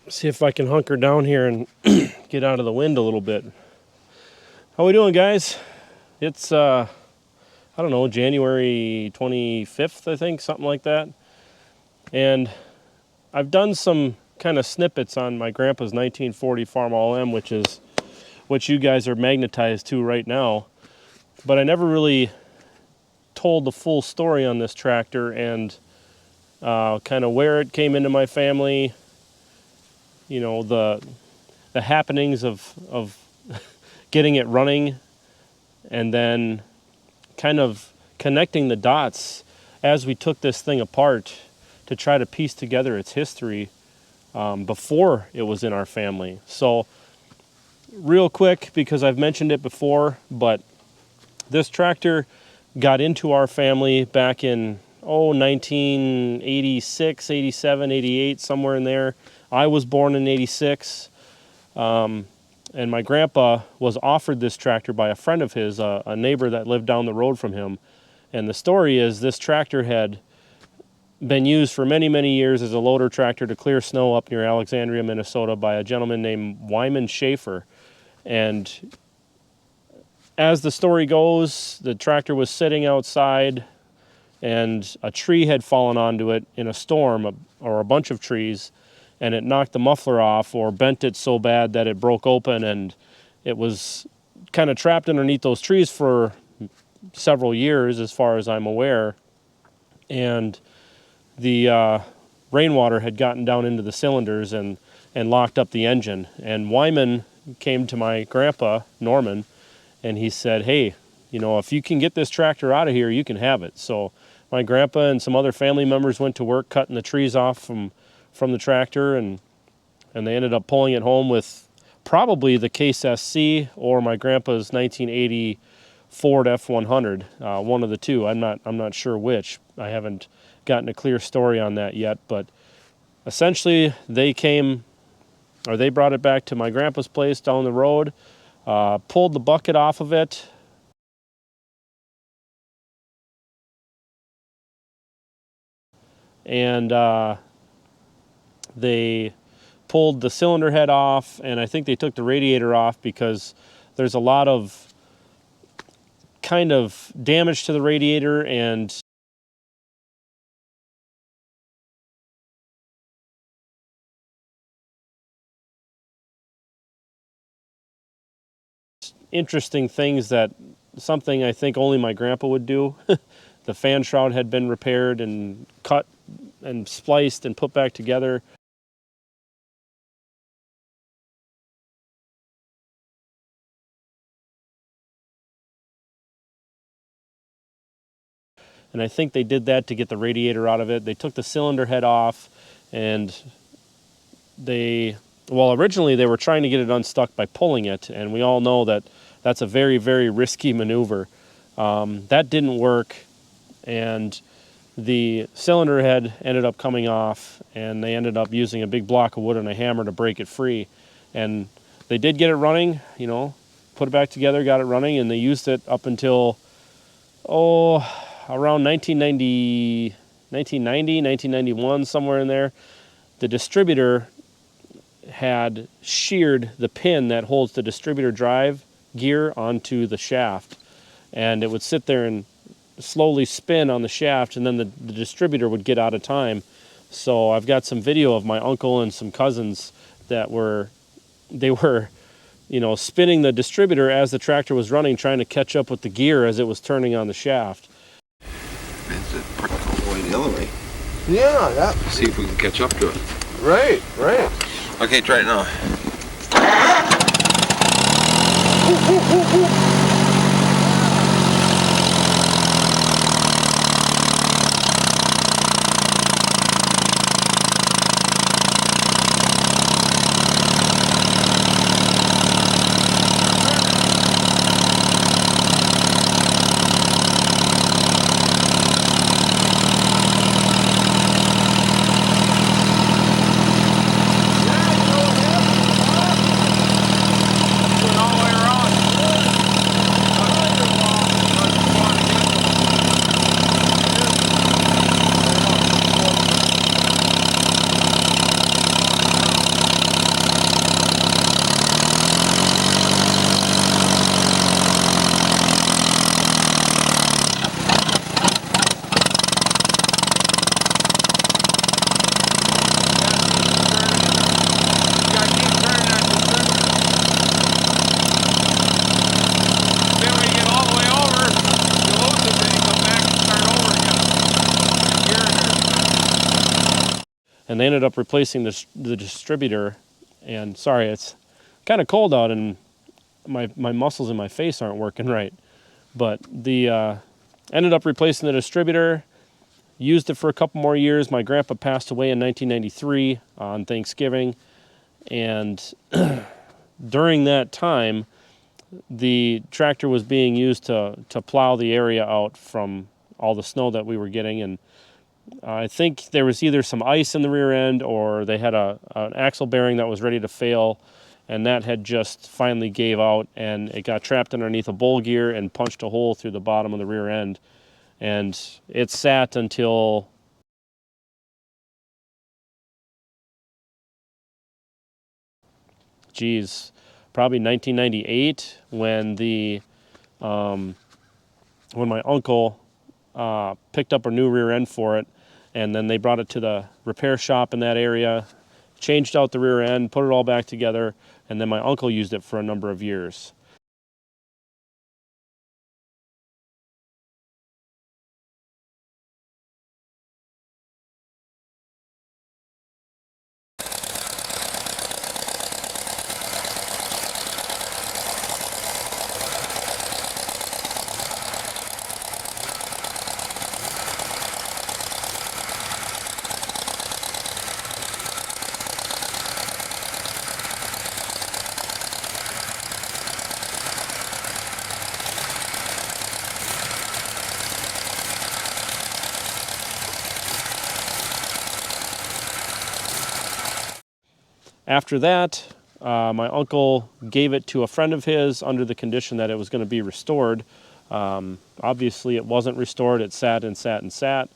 See if I can hunker down here and get out of the wind a little bit. How we doing, guys? It's I don't know, January 25th, I think, something like that. And I've done some kind of snippets on my grandpa's 1940 Farmall M, which is what you guys are magnetized to right now. But I never really told the full story on this tractor and kind of where it came into my family. You know, the happenings of getting it running, and then kind of connecting the dots as we took this thing apart to try to piece together its history before it was in our family. So real quick, because I've mentioned it before, but this tractor got into our family back in 1986, 87, 88, somewhere in there. I was born in 86, and my grandpa was offered this tractor by a friend of his, a neighbor that lived down the road from him. And the story is this tractor had been used for many, many years as a loader tractor to clear snow up near Alexandria, Minnesota by a gentleman named Wyman Schaefer. And as the story goes, the tractor was sitting outside and a tree had fallen onto it in a storm, or a bunch of trees, and it knocked the muffler off or bent it so bad that it broke open, and it was kind of trapped underneath those trees for several years, as far as I'm aware. And the rainwater had gotten down into the cylinders and locked up the engine. And Wyman came to my grandpa, Norman, and he said, hey, you know, if you can get this tractor out of here, you can have it. So my grandpa and some other family members went to work cutting the trees off from the tractor, and they ended up pulling it home with probably the Case SC or my grandpa's 1980 Ford F-100, one of the two. I'm not sure which. I haven't gotten a clear story on that yet, but essentially they brought it back to my grandpa's place down the road, pulled the bucket off of it, and they pulled the cylinder head off, and I think they took the radiator off because there's a lot of kind of damage to the radiator and interesting things, that something I think only my grandpa would do. The fan shroud had been repaired and cut and spliced and put back together. And I think they did that to get the radiator out of it. They took the cylinder head off, and originally they were trying to get it unstuck by pulling it, and we all know that that's a very, very risky maneuver. That didn't work, and the cylinder head ended up coming off, and they ended up using a big block of wood and a hammer to break it free. And they did get it running, you know, put it back together, got it running, and they used it up until, around 1990, 1991, somewhere in there. The distributor had sheared the pin that holds the distributor drive gear onto the shaft, and it would sit there and slowly spin on the shaft, and then the distributor would get out of time. So I've got some video of my uncle and some cousins that were spinning the distributor as the tractor was running, trying to catch up with the gear as it was turning on the shaft. It's a practical way the other way. Yeah, that. See if we can catch up to it. Right. Okay, try it now. And they ended up replacing the distributor. And sorry, it's kind of cold out and my muscles in my face aren't working right. But the ended up replacing the distributor, used it for a couple more years. My grandpa passed away in 1993 on Thanksgiving. And during that time, the tractor was being used to plow the area out from all the snow that we were getting. And I think there was either some ice in the rear end or they had an axle bearing that was ready to fail, and that had just finally gave out, and it got trapped underneath a bowl gear and punched a hole through the bottom of the rear end. And it sat until probably 1998 when my uncle picked up a new rear end for it, and then they brought it to the repair shop in that area, changed out the rear end, put it all back together, and then my uncle used it for a number of years. After that, my uncle gave it to a friend of his under the condition that it was going to be restored. Obviously, it wasn't restored. It sat and sat and sat.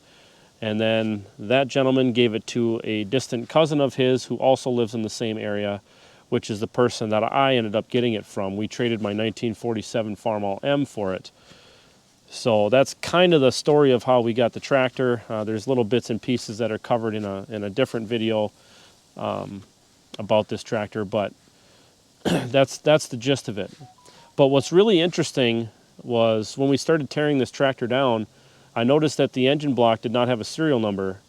And then that gentleman gave it to a distant cousin of his who also lives in the same area, which is the person that I ended up getting it from. We traded my 1947 Farmall M for it. So that's kind of the story of how we got the tractor. There's little bits and pieces that are covered in a different video about this tractor, but that's the gist of it. But what's really interesting was when we started tearing this tractor down, I noticed that the engine block did not have a serial number.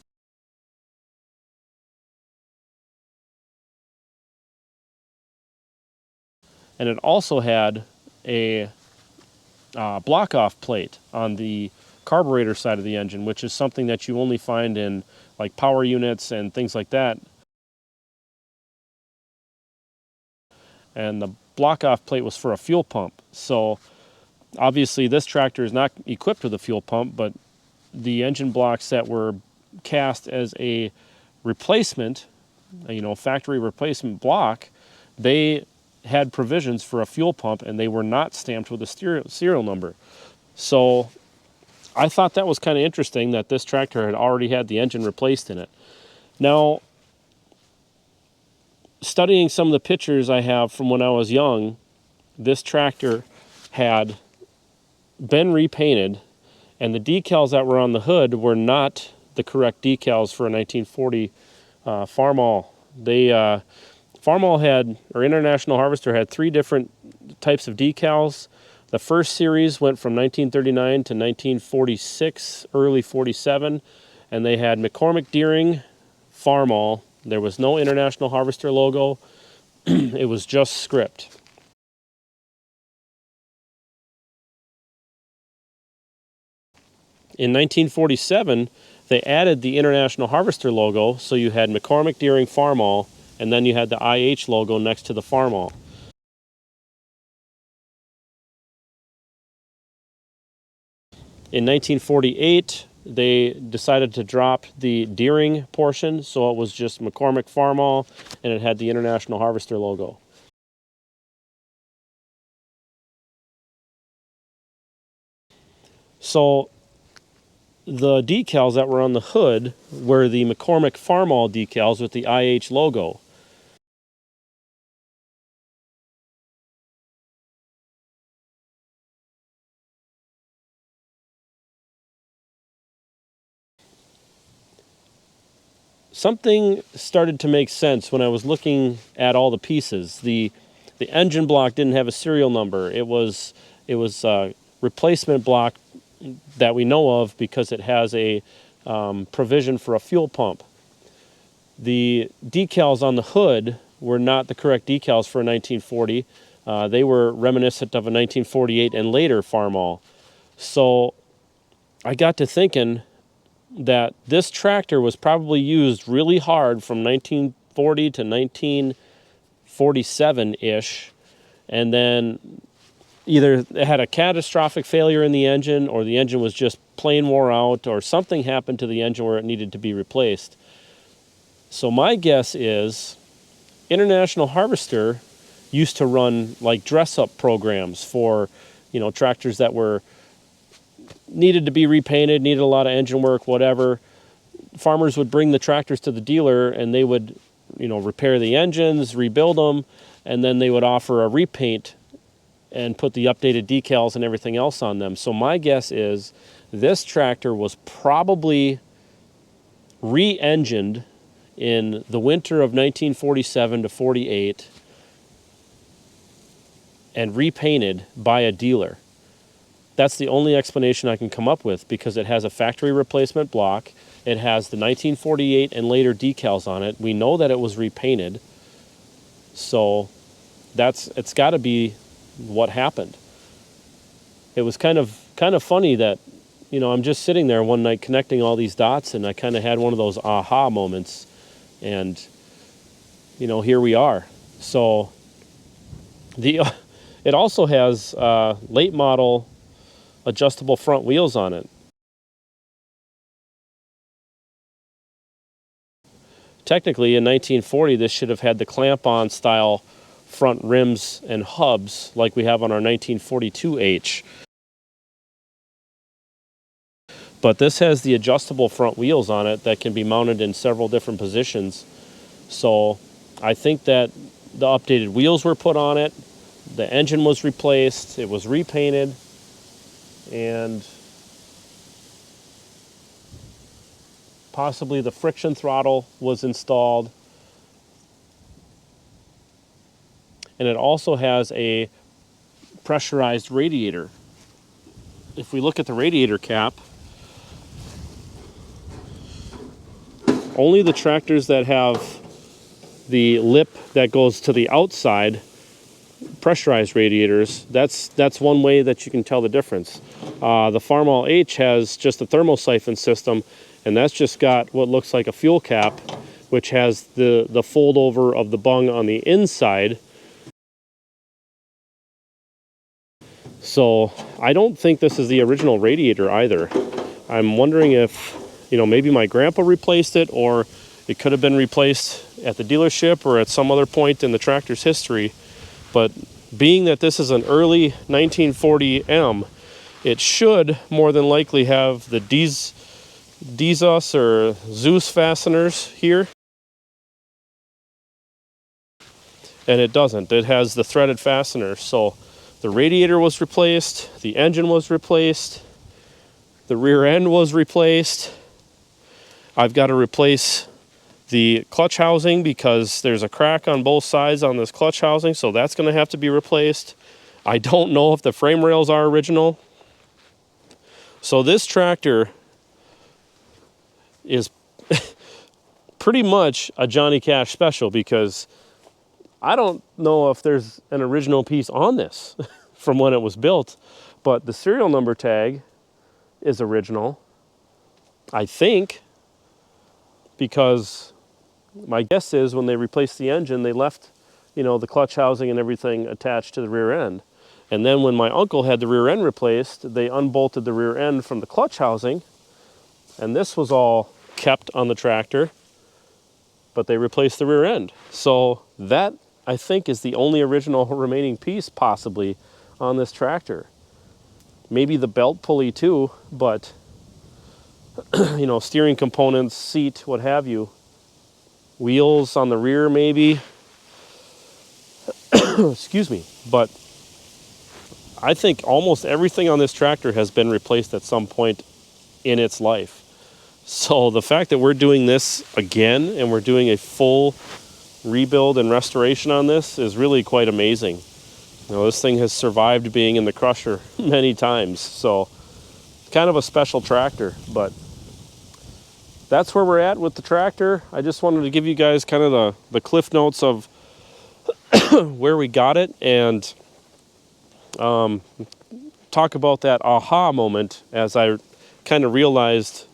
And it also had a block-off plate on the carburetor side of the engine, which is something that you only find in like power units and things like that. And the block-off plate was for a fuel pump. So obviously this tractor is not equipped with a fuel pump, but the engine blocks that were cast as a replacement, factory replacement block, they had provisions for a fuel pump and they were not stamped with a serial number. So I thought that was kind of interesting that this tractor had already had the engine replaced in it. Now, studying some of the pictures I have from when I was young, this tractor had been repainted, and the decals that were on the hood were not the correct decals for a 1940 Farmall. Farmall had, or International Harvester had, 3 different types of decals. The first series went from 1939 to 1946, early 47, and they had McCormick Deering Farmall, There was no International Harvester logo. It was just script. In 1947, they added the International Harvester logo, so you had McCormick, Deering, Farmall, and then you had the IH logo next to the Farmall. In 1948, they decided to drop the Deering portion, so it was just McCormick, Farmall, and it had the International Harvester logo. So the decals that were on the hood were the McCormick Farmall decals with the IH logo. Something started to make sense when I was looking at all the pieces. The engine block didn't have a serial number. It was a replacement block that we know of because it has a provision for a fuel pump. The decals on the hood were not the correct decals for a 1940. They were reminiscent of a 1948 and later Farmall. So I got to thinking that this tractor was probably used really hard from 1940 to 1947-ish, and then either it had a catastrophic failure in the engine, or the engine was just plain wore out, or something happened to the engine where it needed to be replaced. So my guess is International Harvester used to run like dress-up programs for, tractors that needed to be repainted, needed a lot of engine work, whatever. Farmers would bring the tractors to the dealer and they would, repair the engines, rebuild them, and then they would offer a repaint and put the updated decals and everything else on them. So my guess is this tractor was probably re-engined in the winter of 1947 to 48 and repainted by a dealer. That's the only explanation I can come up with, because it has a factory replacement block. It has the 1948 and later decals on it. We know that it was repainted. So it's got to be what happened. It was kind of funny that, I'm just sitting there one night connecting all these dots, and I kind of had one of those aha moments, and here we are. So it also has late model adjustable front wheels on it. Technically, in 1940, this should have had the clamp-on style front rims and hubs like we have on our 1942H. But this has the adjustable front wheels on it that can be mounted in several different positions. So I think that the updated wheels were put on it, the engine was replaced, it was repainted, and possibly the friction throttle was installed. And it also has a pressurized radiator. If we look at the radiator cap, only the tractors that have the lip that goes to the outside, pressurized radiators, that's one way that you can tell the difference. The Farmall H has just a thermosiphon system, and that's just got what looks like a fuel cap, which has the fold over of the bung on the inside. So I don't think this is the original radiator either. I'm wondering if, maybe my grandpa replaced it, or it could have been replaced at the dealership or at some other point in the tractor's history. But being that this is an early 1940 M, it should more than likely have the Dezus or Zeus fasteners here. And it doesn't. It has the threaded fasteners. So the radiator was replaced, the engine was replaced, the rear end was replaced. I've got to replace the clutch housing because there's a crack on both sides on this clutch housing, so that's going to have to be replaced. I don't know if the frame rails are original. So this tractor is pretty much a Johnny Cash special, because I don't know if there's an original piece on this from when it was built, but the serial number tag is original, I think, because my guess is when they replaced the engine, they left, you know, the clutch housing and everything attached to the rear end. And then when my uncle had the rear end replaced, they unbolted the rear end from the clutch housing, and this was all kept on the tractor, but they replaced the rear end. So that, I think, is the only original remaining piece possibly on this tractor. Maybe the belt pulley too, but you know, steering components, seat, what have you. Wheels on the rear maybe. Excuse me. But I think almost everything on this tractor has been replaced at some point in its life. So the fact that we're doing this again and we're doing a full rebuild and restoration on this is really quite amazing. You know, this thing has survived being in the crusher many times, so it's kind of a special tractor. But that's where we're at with the tractor. I just wanted to give you guys kind of the cliff notes of where we got it, and talk about that aha moment as I kind of realized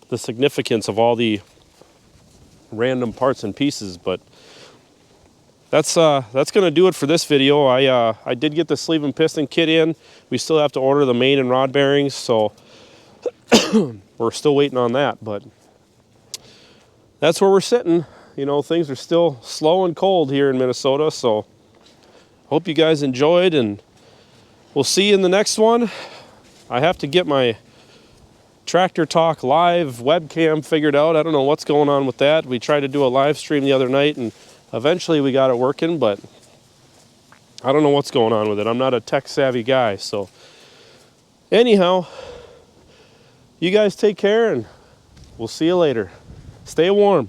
the significance of all the random parts and pieces. But that's going to do it for this video. I did get the sleeve and piston kit in. We still have to order the main and rod bearings, so we're still waiting on that. But that's where we're sitting. You know, things are still slow and cold here in Minnesota, so hope you guys enjoyed, and we'll see you in the next one. I have to get my Tractor Talk live webcam figured out. I don't know what's going on with that. We tried to do a live stream the other night, and eventually we got it working, but I don't know what's going on with it. I'm not a tech savvy guy, so anyhow, you guys take care, and we'll see you later. Stay warm.